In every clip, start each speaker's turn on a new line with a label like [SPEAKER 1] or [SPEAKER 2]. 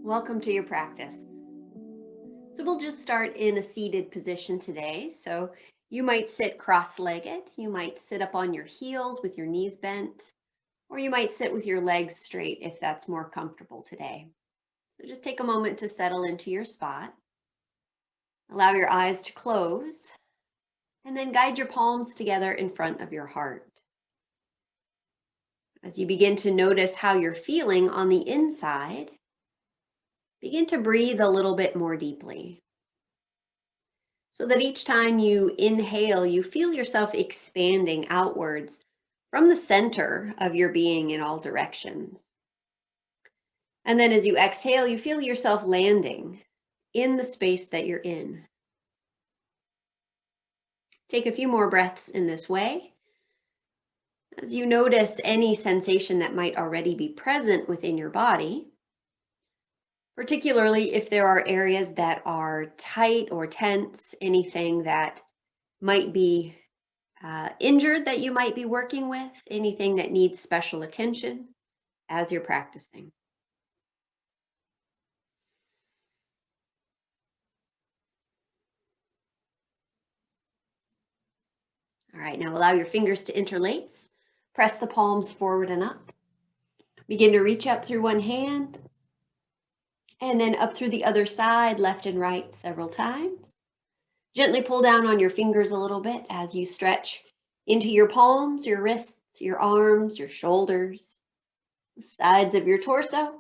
[SPEAKER 1] Welcome to your practice. So we'll just start in a seated position today. So you might sit cross-legged, you might sit up on your heels with your knees bent, or you might sit with your legs straight if that's more comfortable today. So just take a moment to settle into your spot. Allow your eyes to close, and then guide your palms together in front of your heart. As you begin to notice how you're feeling on the inside, begin to breathe a little bit more deeply, so that each time you inhale, you feel yourself expanding outwards from the center of your being in all directions. And then as you exhale, you feel yourself landing in the space that you're in. Take a few more breaths in this way as you notice any sensation that might already be present within your body, particularly if there are areas that are tight or tense, anything that might be injured that you might be working with, anything that needs special attention as you're practicing. All right, now allow your fingers to interlace. Press the palms forward and up. Begin to reach up through one hand and then up through the other side, left and right, several times. Gently pull down on your fingers a little bit as you stretch into your palms, your wrists, your arms, your shoulders, the sides of your torso,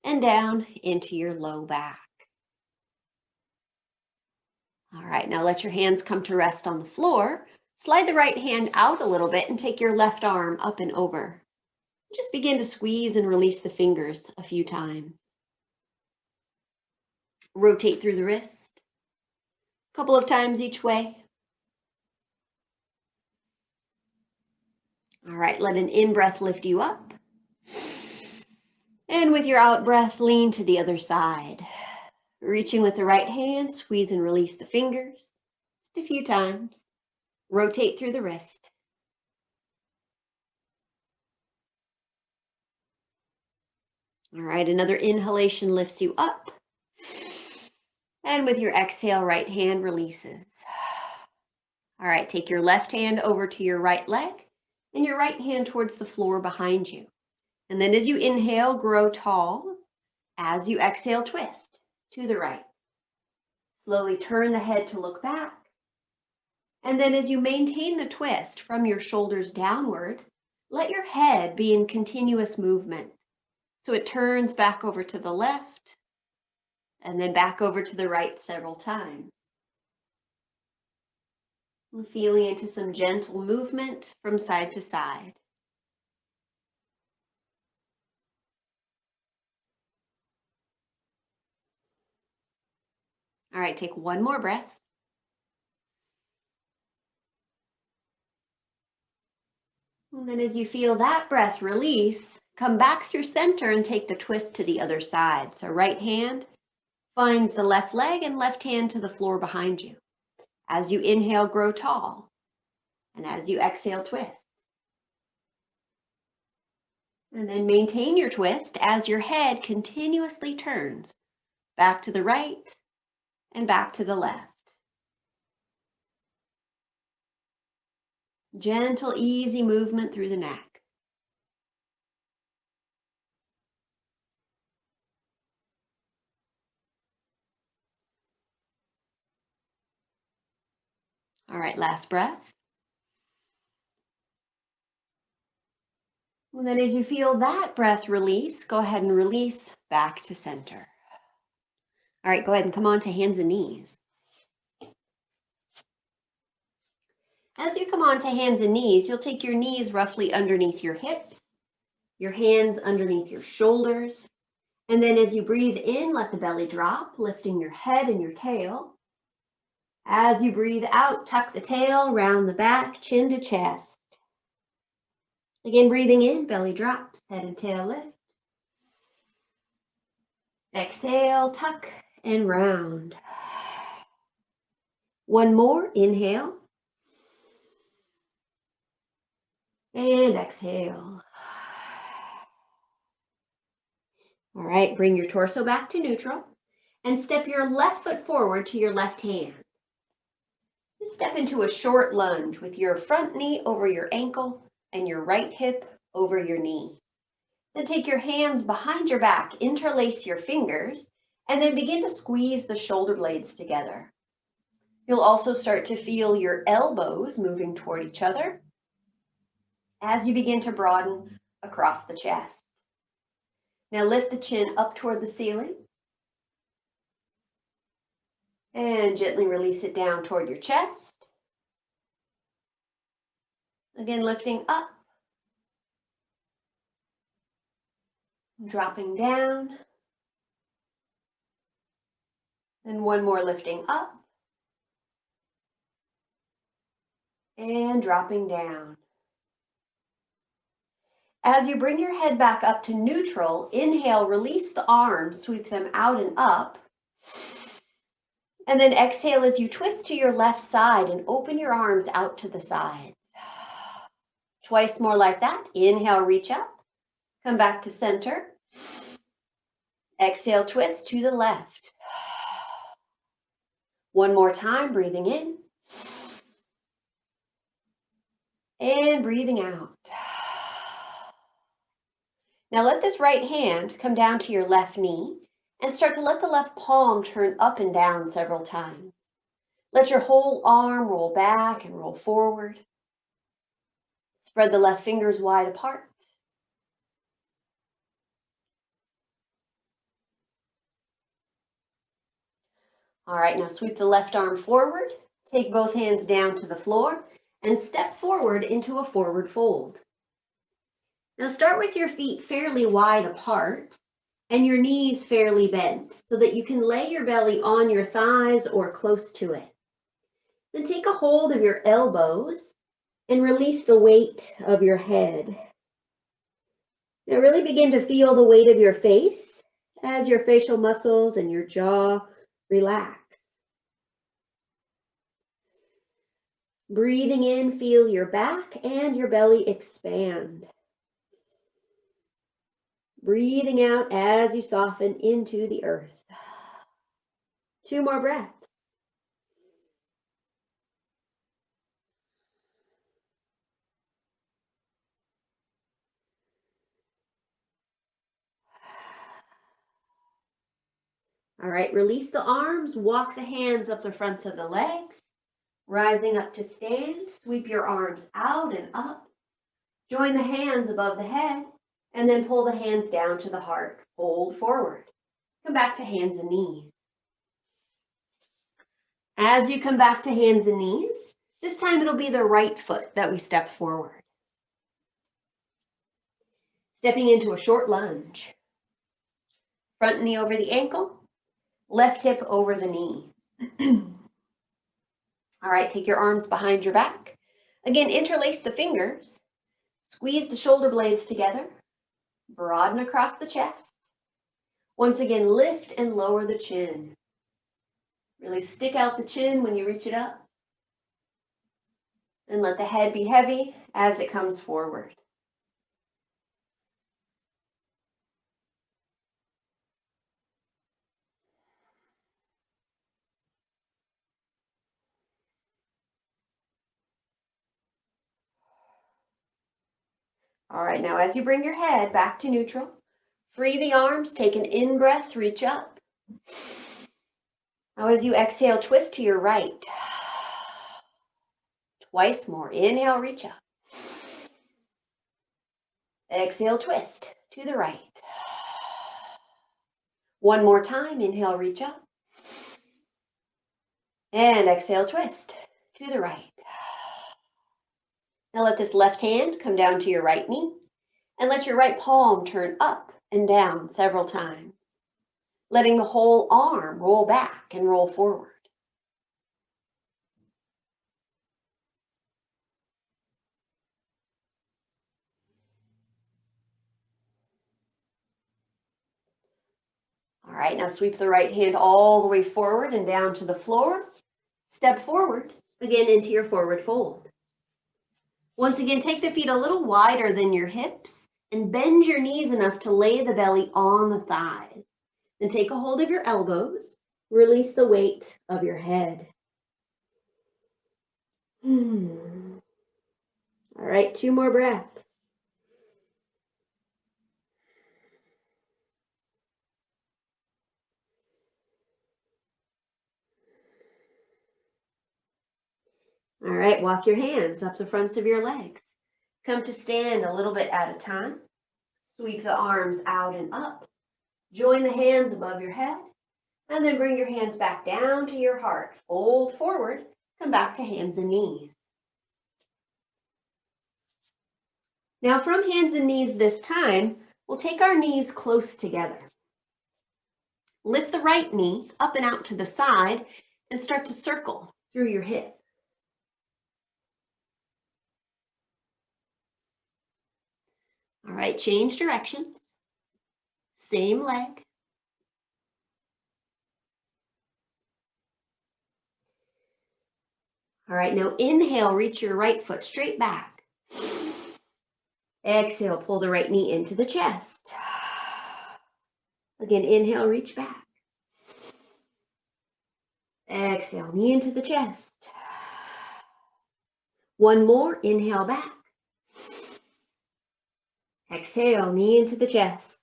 [SPEAKER 1] and down into your low back. All right, now let your hands come to rest on the floor. Slide the right hand out a little bit and take your left arm up and over. Just begin to squeeze and release the fingers a few times. Rotate through the wrist a couple of times each way. All right, let an in-breath lift you up. And with your out breath, lean to the other side. Reaching with the right hand, squeeze and release the fingers. Just a few times. Rotate through the wrist. All right, another inhalation lifts you up. And with your exhale, right hand releases. All right, take your left hand over to your right leg and your right hand towards the floor behind you. And then as you inhale, grow tall. As you exhale, twist to the right. Slowly turn the head to look back. And then as you maintain the twist from your shoulders downward, let your head be in continuous movement. So it turns back over to the left and then back over to the right several times. And feeling into some gentle movement from side to side. All right, take one more breath. And then as you feel that breath release, come back through center and take the twist to the other side. So right hand finds the left leg and left hand to the floor behind you. As you inhale, grow tall. And as you exhale, twist. And then maintain your twist as your head continuously turns back to the right and back to the left. Gentle, easy movement through the neck. All right, last breath. And then as you feel that breath release, go ahead and release back to center. All right, go ahead and come on to hands and knees. As you come on to hands and knees, you'll take your knees roughly underneath your hips, your hands underneath your shoulders. And then as you breathe in, let the belly drop, lifting your head and your tail. As you breathe out, tuck the tail, round the back, chin to chest. Again, breathing in, belly drops, head and tail lift. Exhale, tuck and round. One more, inhale. And exhale. All right, bring your torso back to neutral and step your left foot forward to your left hand. Just step into a short lunge with your front knee over your ankle and your right hip over your knee. Then take your hands behind your back, interlace your fingers, and then begin to squeeze the shoulder blades together. You'll also start to feel your elbows moving toward each other as you begin to broaden across the chest. Now lift the chin up toward the ceiling and gently release it down toward your chest. Again, lifting up, dropping down, and one more lifting up and dropping down. As you bring your head back up to neutral, inhale, release the arms, sweep them out and up. And then exhale as you twist to your left side and open your arms out to the sides. Twice more like that. Inhale, reach up. Come back to center. Exhale, twist to the left. One more time, breathing in. And breathing out. Now let this right hand come down to your left knee and start to let the left palm turn up and down several times. Let your whole arm roll back and roll forward. Spread the left fingers wide apart. All right, now sweep the left arm forward, take both hands down to the floor, and step forward into a forward fold. Now start with your feet fairly wide apart and your knees fairly bent so that you can lay your belly on your thighs or close to it. Then take a hold of your elbows and release the weight of your head. Now really begin to feel the weight of your face as your facial muscles and your jaw relax. Breathing in, feel your back and your belly expand. Breathing out as you soften into the earth. 2 more breaths. All right, release the arms, walk the hands up the fronts of the legs, rising up to stand, sweep your arms out and up, join the hands above the head, and then pull the hands down to the heart, fold forward. Come back to hands and knees. As you come back to hands and knees, this time it'll be the right foot that we step forward. Stepping into a short lunge. Front knee over the ankle, left hip over the knee. All right, take your arms behind your back. Again, interlace the fingers. Squeeze the shoulder blades together. Broaden across the chest. Once again, lift and lower the chin. Really stick out the chin when you reach it up. And let the head be heavy as it comes forward. All right, now as you bring your head back to neutral, free the arms, take an in-breath, reach up. Now as you exhale, twist to your right. Twice more. Inhale, reach up. Exhale, twist to the right. One more time. Inhale, reach up. And exhale, twist to the right. Now let this left hand come down to your right knee and let your right palm turn up and down several times, letting the whole arm roll back and roll forward. All right, now sweep the right hand all the way forward and down to the floor. Step forward, again into your forward fold. Once again, take the feet a little wider than your hips And bend your knees enough to lay the belly on the thighs. Then take a hold of your elbows. Release the weight of your head. All right, 2 more breaths. All right, walk your hands up the fronts of your legs. Come to stand a little bit at a time. Sweep the arms out and up. Join the hands above your head. And then bring your hands back down to your heart. Fold forward. Come back to hands and knees. Now from hands and knees this time, we'll take our knees close together. Lift the right knee up and out to the side and start to circle through your hip. All right, change directions. Same leg. All right, now inhale, reach your right foot straight back. Exhale, pull the right knee into the chest. Again, inhale, reach back. Exhale, knee into the chest. One more, inhale back. Exhale, knee into the chest.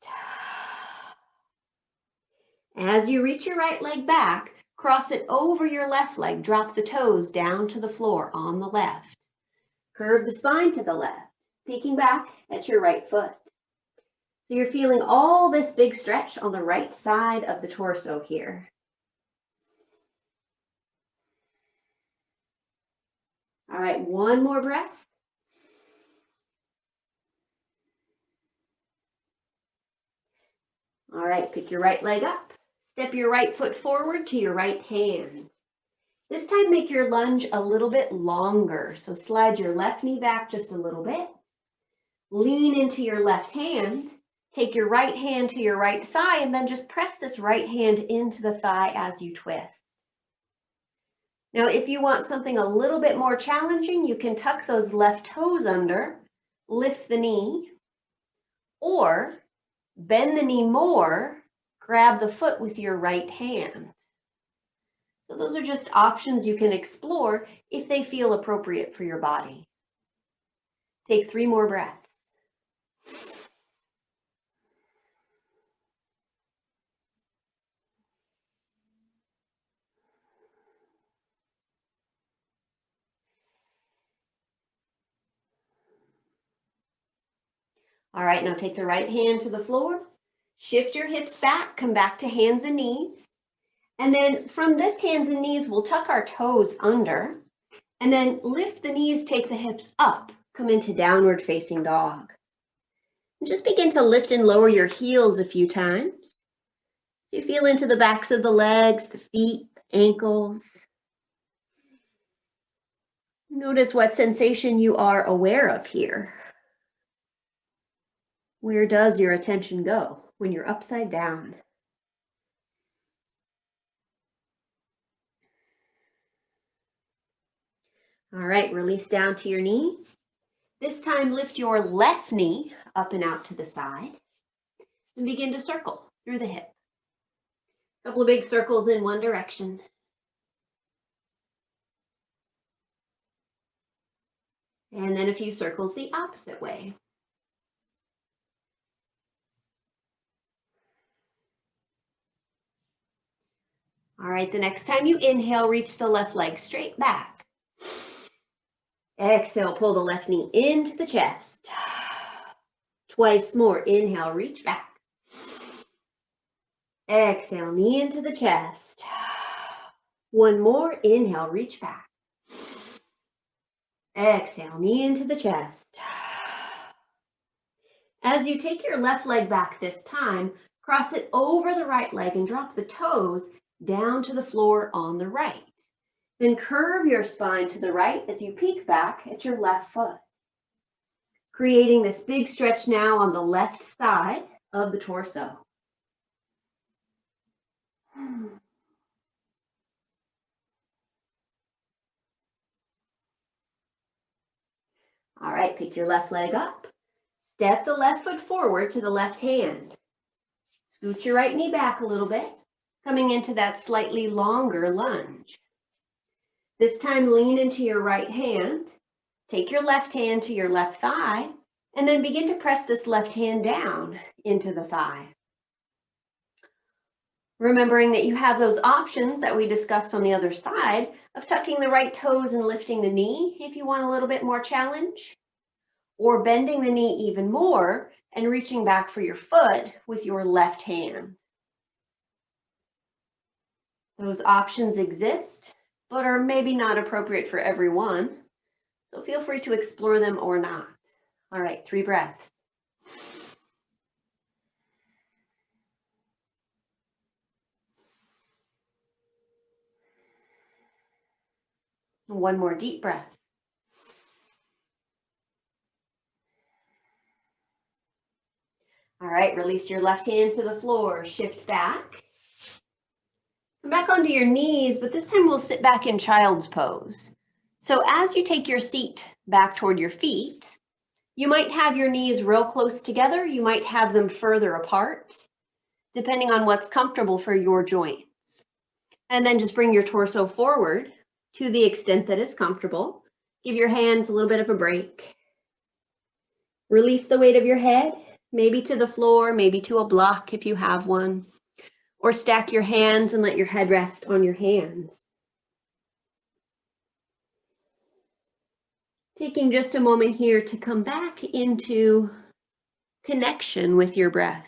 [SPEAKER 1] As you reach your right leg back, cross it over your left leg. Drop the toes down to the floor on the left. Curve the spine to the left, peeking back at your right foot. So you're feeling all this big stretch on the right side of the torso here. All right, one more breath. All right, pick your right leg up. Step your right foot forward to your right hand. This time make your lunge a little bit longer. So slide your left knee back just a little bit. Lean into your left hand. Take your right hand to your right thigh and then just press this right hand into the thigh as you twist. Now, if you want something a little bit more challenging, you can tuck those left toes under, lift the knee, or bend the knee more, grab the foot with your right hand. So those are just options you can explore if they feel appropriate for your body. Take 3 more breaths. All right, now take the right hand to the floor, shift your hips back, come back to hands and knees. And then from this hands and knees, we'll tuck our toes under and then lift the knees, take the hips up, come into downward facing dog. And just begin to lift and lower your heels a few times. So you feel into the backs of the legs, the feet, ankles. Notice what sensation you are aware of here. Where does your attention go when you're upside down? All right, release down to your knees. This time, lift your left knee up and out to the side and begin to circle through the hip. A couple of big circles in one direction. And then a few circles the opposite way. All right, the next time you inhale, reach the left leg straight back. Exhale, pull the left knee into the chest. Twice more. Inhale, reach back. Exhale, knee into the chest. One more. Inhale, reach back. Exhale, knee into the chest. As you take your left leg back this time, cross it over the right leg and drop the toes down to the floor on the right. Then curve your spine to the right as you peek back at your left foot, creating this big stretch now on the left side of the torso. All right, pick your left leg up, Step the left foot forward to the left hand. Scoot your right knee back a little bit, coming into that slightly longer lunge. This time, lean into your right hand. Take your left hand to your left thigh, and then begin to press this left hand down into the thigh. Remembering that you have those options that we discussed on the other side of tucking the right toes and lifting the knee if you want a little bit more challenge, or bending the knee even more and reaching back for your foot with your left hand. Those options exist, but are maybe not appropriate for everyone. So feel free to explore them or not. All right, 3 breaths. One more deep breath. All right, release your left hand to the floor, shift back. Come back onto your knees, but this time we'll sit back in child's pose. So as you take your seat back toward your feet, you might have your knees real close together. You might have them further apart, depending on what's comfortable for your joints. And then just bring your torso forward to the extent that is comfortable. Give your hands a little bit of a break. Release the weight of your head, maybe to the floor, maybe to a block if you have one. Or stack your hands and let your head rest on your hands. Taking just a moment here to come back into connection with your breath.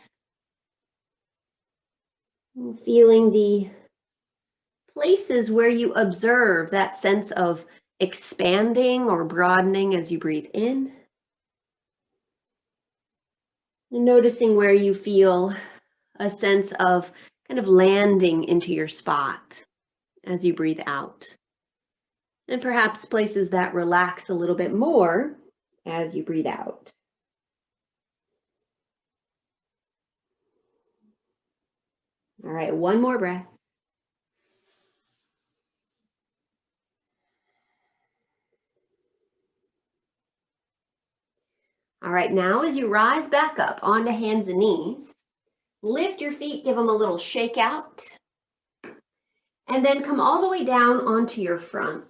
[SPEAKER 1] Feeling the places where you observe that sense of expanding or broadening as you breathe in. And noticing where you feel a sense of kind of landing into your spot as you breathe out. And perhaps places that relax a little bit more as you breathe out. All right, one more breath. All right, now as you rise back up onto hands and knees, lift your feet, give them a little shake out, and then come all the way down onto your front.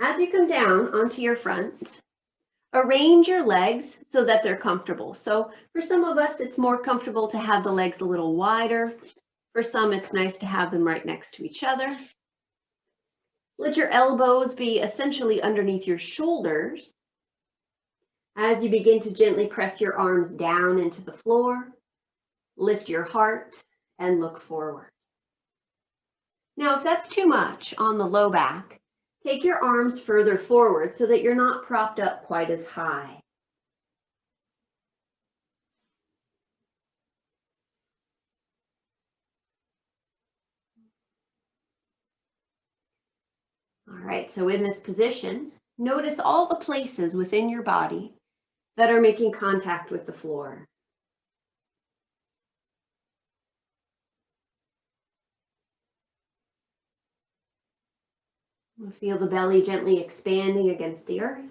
[SPEAKER 1] As you come down onto your front, arrange your legs so that they're comfortable. So for some of us, it's more comfortable to have the legs a little wider. For some, it's nice to have them right next to each other. Let your elbows be essentially underneath your shoulders as you begin to gently press your arms down into the floor. Lift your heart and look forward. Now, if that's too much on the low back, take your arms further forward so that you're not propped up quite as high. All right, so in this position, notice all the places within your body that are making contact with the floor. Feel the belly gently expanding against the earth.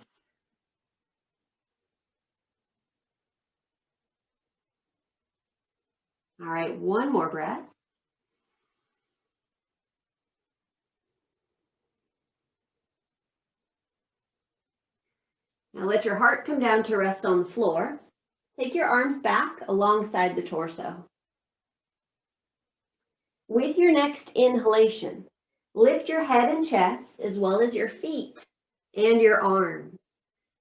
[SPEAKER 1] All right, one more breath. Now let your heart come down to rest on the floor. Take your arms back alongside the torso. With your next inhalation, lift your head and chest as well as your feet and your arms.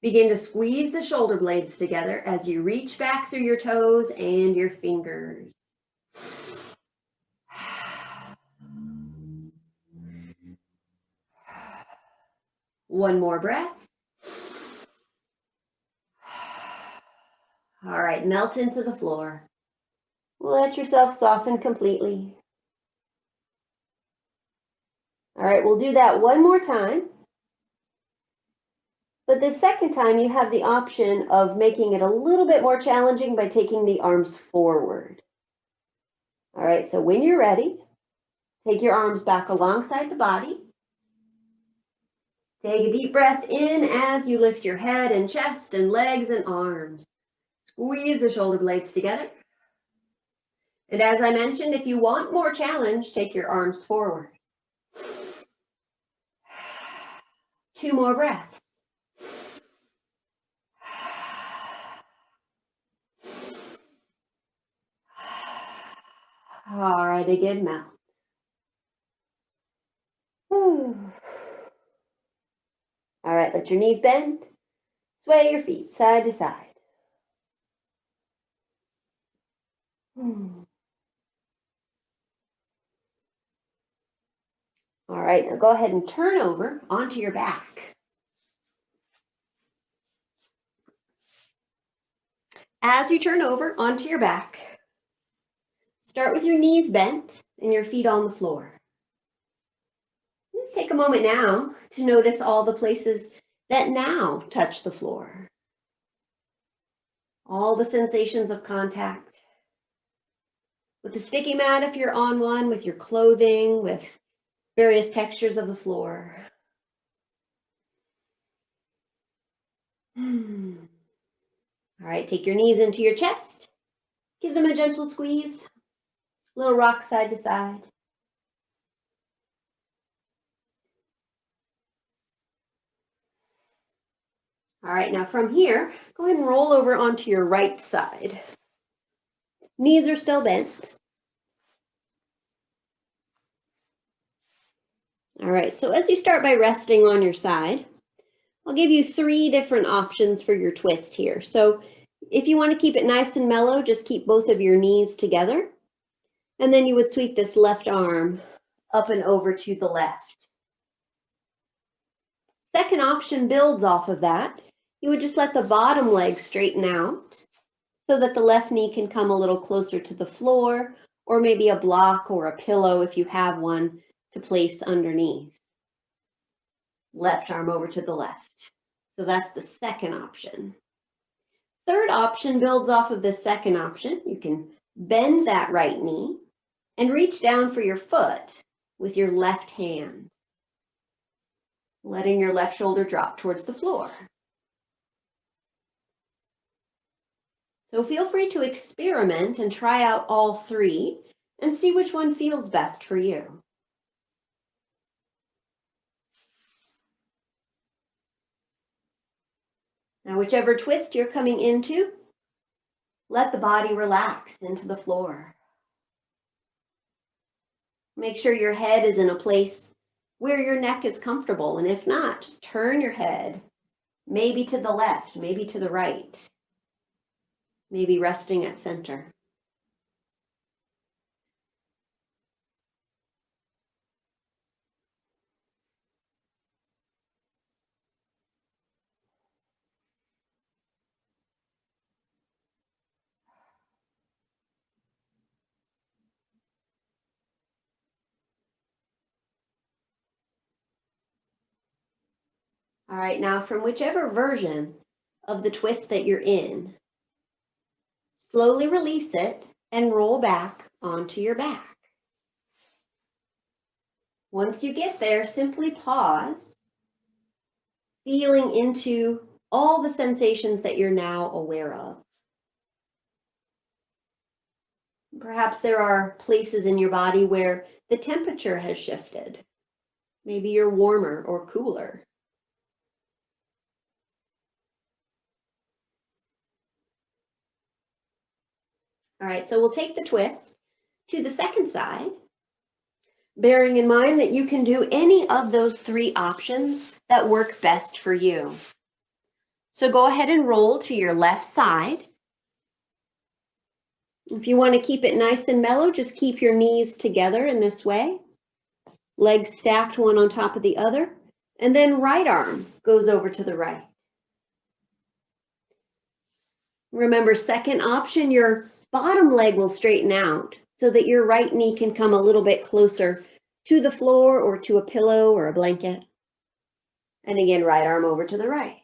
[SPEAKER 1] Begin to squeeze the shoulder blades together as you reach back through your toes and your fingers. One more breath. All right, melt into the floor. Let yourself soften completely. All right, we'll do that one more time. But the second time, you have the option of making it a little bit more challenging by taking the arms forward. All right, so when you're ready, take your arms back alongside the body. Take a deep breath in as you lift your head and chest and legs and arms. Squeeze the shoulder blades together. And as I mentioned, if you want more challenge, take your arms forward. 2 more breaths. All right, again, mouth. All right, let your knees bend. Sway your feet side to side. All right, now go ahead and turn over onto your back. As you turn over onto your back, start with your knees bent and your feet on the floor. Just take a moment now to notice all the places that now touch the floor. All the sensations of contact with the sticky mat if you're on one, with your clothing, with various textures of the floor. All right, take your knees into your chest. Give them a gentle squeeze. Little rock side to side. All right, now from here, go ahead and roll over onto your right side. Knees are still bent. All right, so as you start by resting on your side, I'll give you 3 different options for your twist here. So if you want to keep it nice and mellow, just keep both of your knees together. And then you would sweep this left arm up and over to the left. Second option builds off of that. You would just let the bottom leg straighten out so that the left knee can come a little closer to the floor, or maybe a block or a pillow if you have one to place underneath. Left arm over to the left. So that's the second option. Third option builds off of the second option. You can bend that right knee and reach down for your foot with your left hand, letting your left shoulder drop towards the floor. So feel free to experiment and try out all 3 and see which one feels best for you. Now, whichever twist you're coming into, let the body relax into the floor. Make sure your head is in a place where your neck is comfortable, and if not, just turn your head, maybe to the left, maybe to the right, maybe resting at center. All right, now from whichever version of the twist that you're in, slowly release it and roll back onto your back. Once you get there, simply pause, feeling into all the sensations that you're now aware of. Perhaps there are places in your body where the temperature has shifted. Maybe you're warmer or cooler. All right, so we'll take the twist to the second side, bearing in mind that you can do any of those 3 options that work best for you. So go ahead and roll to your left side. If you want to keep it nice and mellow, just keep your knees together in this way. Legs stacked one on top of the other. And then right arm goes over to the right. Remember, second option, your bottom leg will straighten out so that your right knee can come a little bit closer to the floor or to a pillow or a blanket. And again, right arm over to the right.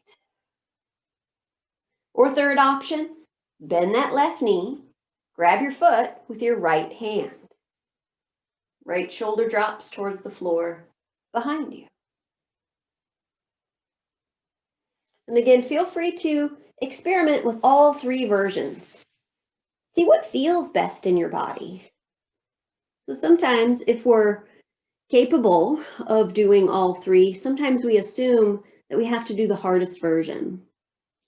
[SPEAKER 1] Or third option, bend that left knee, grab your foot with your right hand. Right shoulder drops towards the floor behind you. And again, feel free to experiment with all three versions. See what feels best in your body. So sometimes if we're capable of doing all three, sometimes we assume that we have to do the hardest version.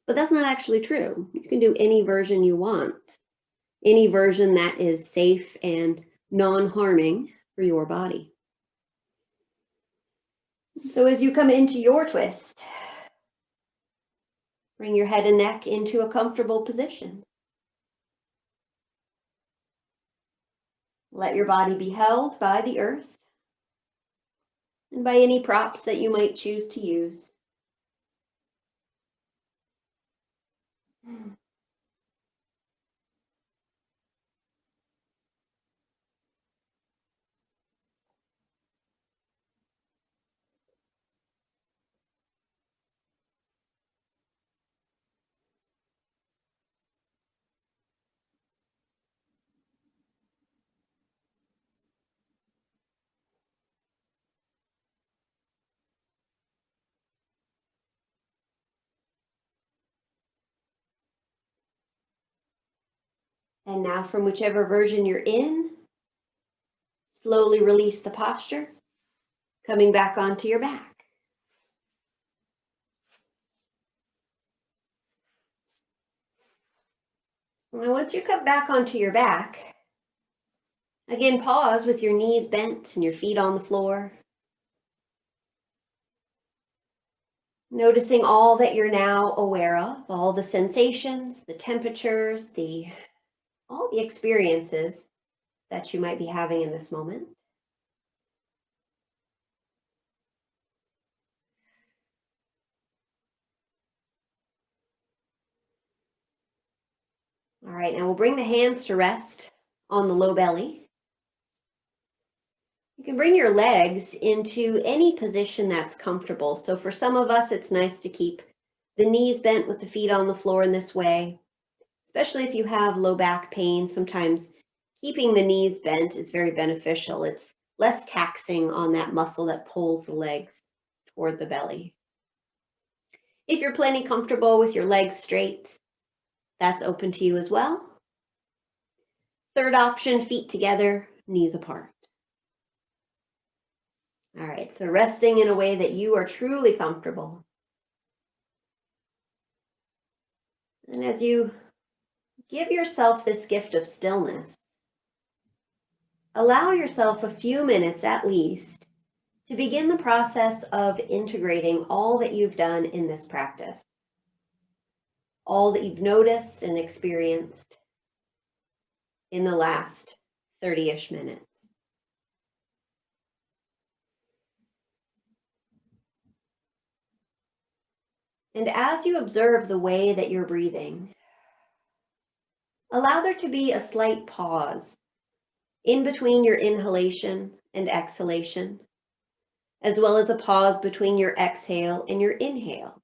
[SPEAKER 1] But that's not actually true. You can do any version you want, any version that is safe and non-harming for your body. So as you come into your twist, bring your head and neck into a comfortable position. Let your body be held by the earth and by any props that you might choose to use. And now from whichever version you're in, slowly release the posture, coming back onto your back. Now once you come back onto your back, again pause with your knees bent and your feet on the floor. Noticing all that you're now aware of, all the sensations, the temperatures, all the experiences that you might be having in this moment. All right, now we'll bring the hands to rest on the low belly. You can bring your legs into any position that's comfortable. So for some of us, it's nice to keep the knees bent with the feet on the floor in this way, especially if you have low back pain. Sometimes keeping the knees bent is very beneficial. It's less taxing on that muscle that pulls the legs toward the belly. If you're plenty comfortable with your legs straight, that's open to you as well. Third option, feet together, knees apart. All right, so resting in a way that you are truly comfortable. And as you give yourself this gift of stillness, allow yourself a few minutes at least to begin the process of integrating all that you've done in this practice, all that you've noticed and experienced in the last 30-ish minutes. And as you observe the way that you're breathing, allow there to be a slight pause in between your inhalation and exhalation, as well as a pause between your exhale and your inhale,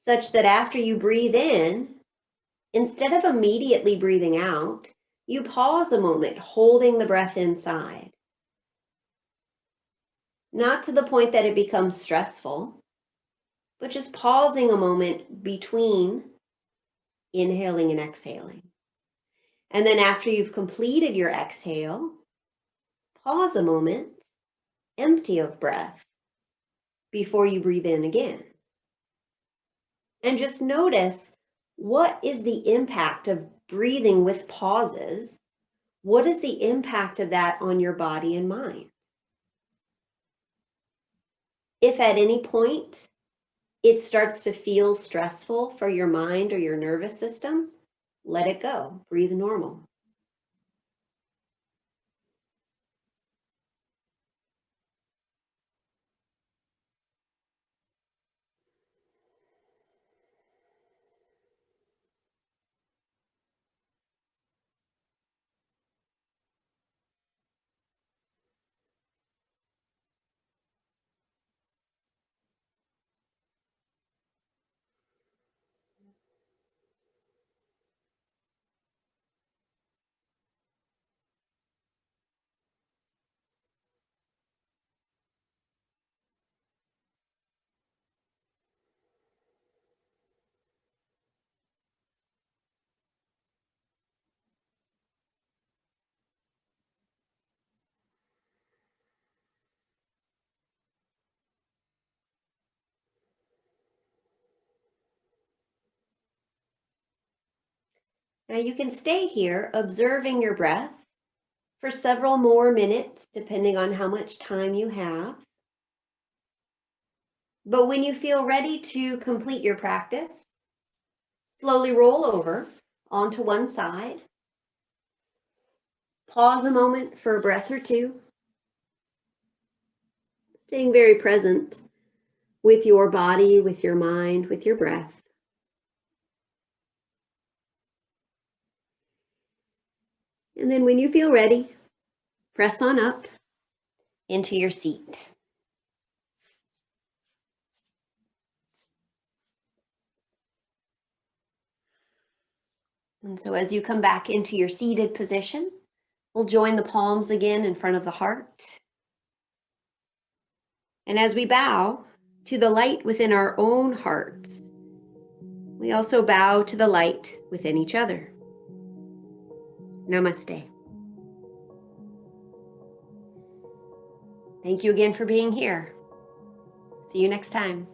[SPEAKER 1] such that after you breathe in, instead of immediately breathing out, you pause a moment, holding the breath inside. Not to the point that it becomes stressful, but just pausing a moment between inhaling and exhaling. And then after you've completed your exhale, pause a moment, empty of breath, before you breathe in again. And just notice, what is the impact of breathing with pauses? What is the impact of that on your body and mind? If at any point it starts to feel stressful for your mind or your nervous system, let it go. Breathe normal. Now you can stay here observing your breath for several more minutes, depending on how much time you have. But when you feel ready to complete your practice, slowly roll over onto one side. Pause a moment for a breath or two, staying very present with your body, with your mind, with your breath. And then when you feel ready, press on up into your seat. And so as you come back into your seated position, we'll join the palms again in front of the heart. And as we bow to the light within our own hearts, we also bow to the light within each other. Namaste. Thank you again for being here. See you next time.